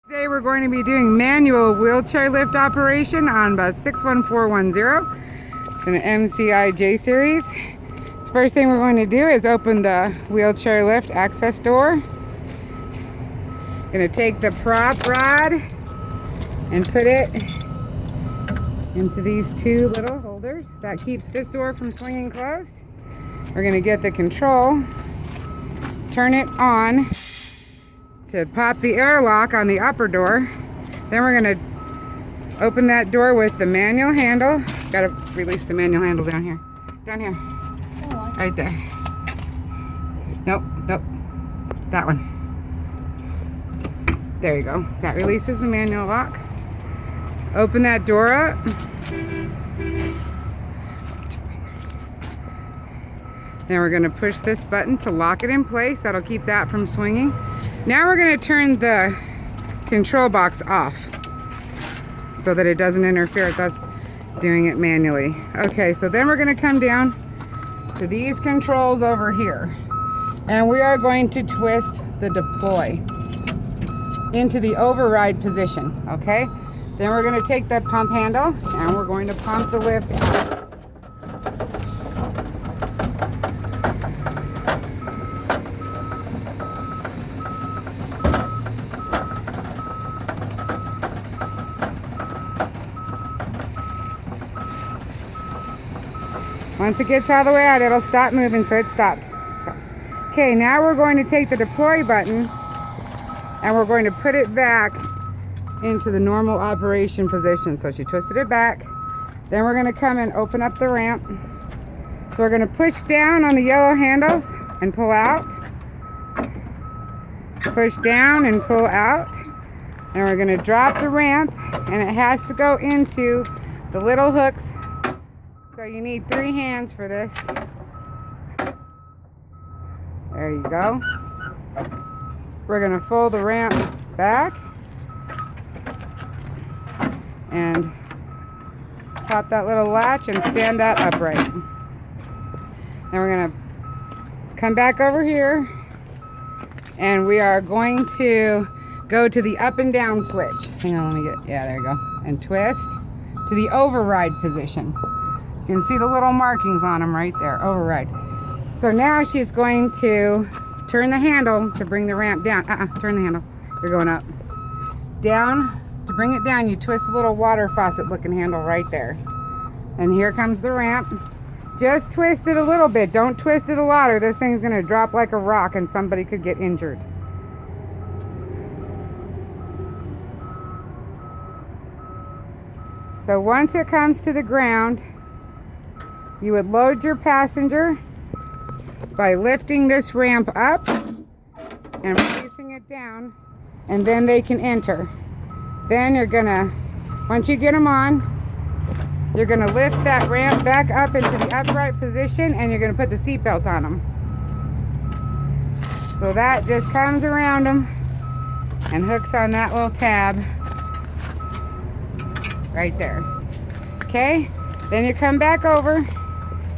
Today we're going to be doing manual wheelchair lift operation on bus 61410. It's an MCI J series. So first thing we're going to do is open the wheelchair lift access door. Going to take the prop rod and put it into these two little holders. That keeps this door from swinging closed. We're going to get the control, turn it on to pop the airlock on the upper door. Then we're going to open that door with the manual handle. Got to release the manual handle down here. Down here. Oh, right there. Nope, nope. That one. There you go. That releases the manual lock. Open that door up. Then we're going to push this button to lock it in place. That'll keep that from swinging. Now we're going to turn the control box off so that it doesn't interfere with us doing it manually. Okay, so then we're going to come down to these controls over here. And we are going to twist the deploy into the override position, okay? Then we're going to take that pump handle and we're going to pump the lift out. Once it gets all the way out, it'll stop moving, so it stopped. Okay, now we're going to take the deploy button and we're going to put it back into the normal operation position. So she twisted it back. Then we're going to come and open up the ramp. So we're going to push down on the yellow handles and pull out. Push down and pull out. And we're going to drop the ramp, and it has to go into the little hooks. So you need 3 hands for this. There you go. We're going to fold the ramp back and pop that little latch and stand that upright. Then we're going to come back over here and we are going to go to the up and down switch. Hang on, let me get, yeah, there you go. And twist to the override position. You can see the little markings on them right there, override. So now she's going to turn the handle to bring the ramp down. Turn the handle. You're going up. Down. To bring it down, you twist the little water faucet looking handle right there. And here comes the ramp. Just twist it a little bit. Don't twist it a lot or this thing's going to drop like a rock and somebody could get injured. So once it comes to the ground, you would load your passenger by lifting this ramp up and releasing it down, and then they can enter. Then you're gonna, once you get them on, you're gonna lift that ramp back up into the upright position and you're gonna put the seatbelt on them. So that just comes around them and hooks on that little tab right there. Okay, then you come back over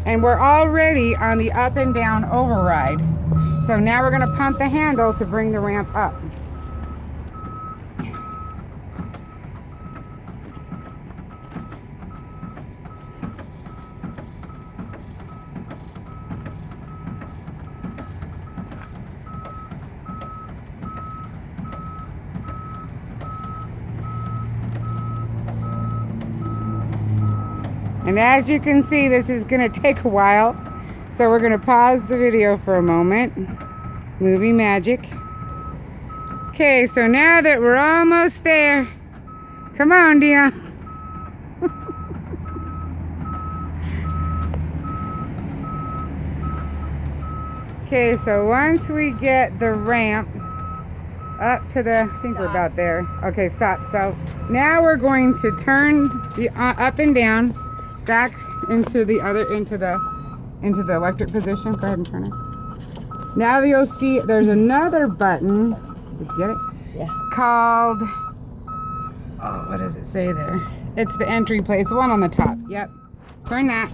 and we're already on the up and down override. So now we're going to pump the handle to bring the ramp up. And as you can see, this is going to take a while. So we're going to pause the video for a moment. Movie magic. Okay, so now that we're almost there. Come on, Dion. Okay, so once we get the ramp up to the, I think we're about there. Okay, stop. So now we're going to turn the up and down back into the other, into the electric position. Go ahead and turn it. Now you'll see there's another button. Did you get it? Yeah. Called, oh, what does it say there? It's the entry plate. It's the one on the top. Yep. Turn that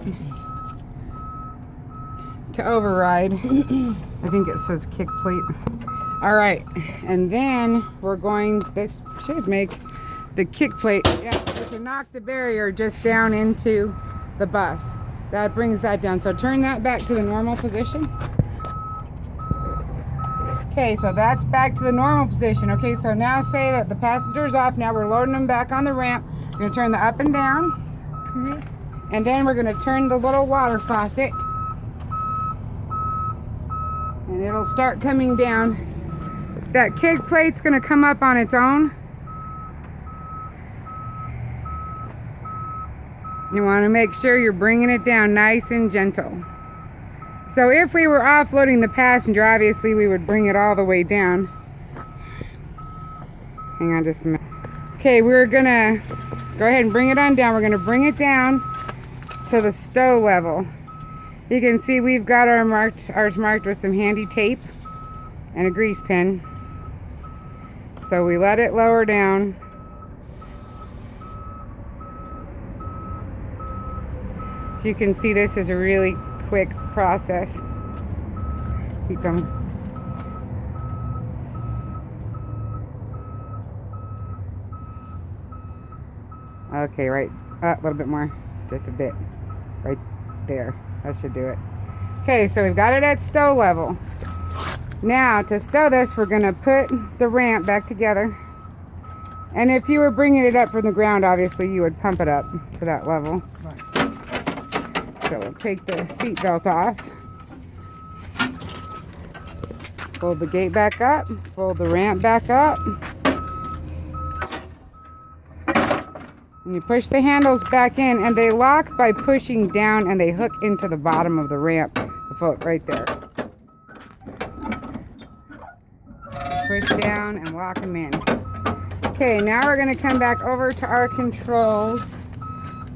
to override. I think it says kick plate. All right, and then we're going, this should make the kick plate. Yeah, we can knock the barrier just down into the bus. That brings that down. So turn that back to the normal position. Okay, so that's back to the normal position. Okay, so now say that the passenger's off. Now we're loading them back on the ramp. We're gonna turn the up and down. And then we're gonna turn the little water faucet. And it'll start coming down. That kick plate's gonna come up on its own. You wanna make sure you're bringing it down nice and gentle. So if we were offloading the passenger, obviously we would bring it all the way down. Hang on just a minute. Okay, we're gonna go ahead and bring it on down. We're gonna bring it down to the stow level. You can see we've got ours marked with some handy tape and a grease pen. So we let it lower down. As you can see, this is a really quick process. Keep going. Okay, right, a little bit more, just a bit, right there. That should do it. Okay, so we've got it at stow level. Now to stow this, we're gonna put the ramp back together. And if you were bringing it up from the ground, obviously you would pump it up to that level. So we'll take the seat belt off. Fold the gate back up, fold the ramp back up. And you push the handles back in, and they lock by pushing down, and they hook into the bottom of the ramp, the foot right there. Push down and lock them in. Okay, now we're gonna come back over to our controls,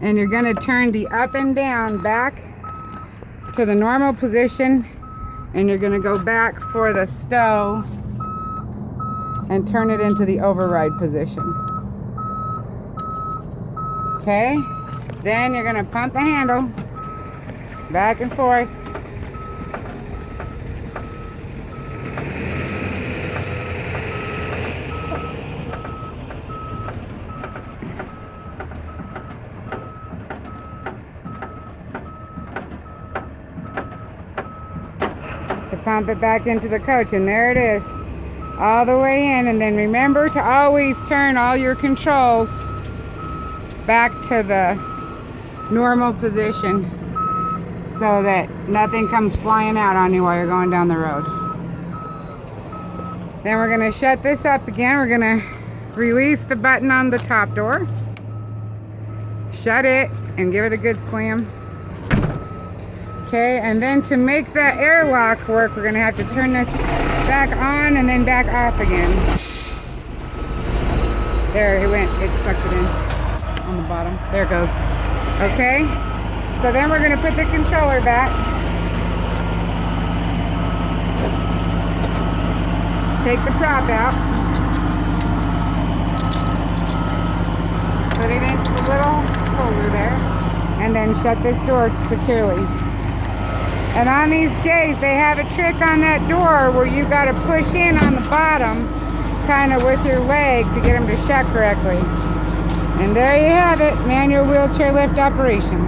and you're gonna turn the up and down back to the normal position, and you're gonna go back for the stow and turn it into the override position. Okay, then you're gonna pump the handle back and forth. To pump it back into the coach, and there it is, all the way in. And then remember to always turn all your controls back to the normal position so that nothing comes flying out on you while you're going down the road. Then we're going to shut this up again. We're going to release the button on the top door, shut it, and give it a good slam. Okay, and then to make that airlock work, we're going to have to turn this back on and then back off again. There it went, it sucked it in on the bottom. There it goes. Okay, so then we're going to put the controller back. Take the prop out. Put it into the little holder there. And then shut this door securely. And on these J's, they have a trick on that door where you got to push in on the bottom, kind of with your leg to get them to shut correctly. And there you have it, manual wheelchair lift operation.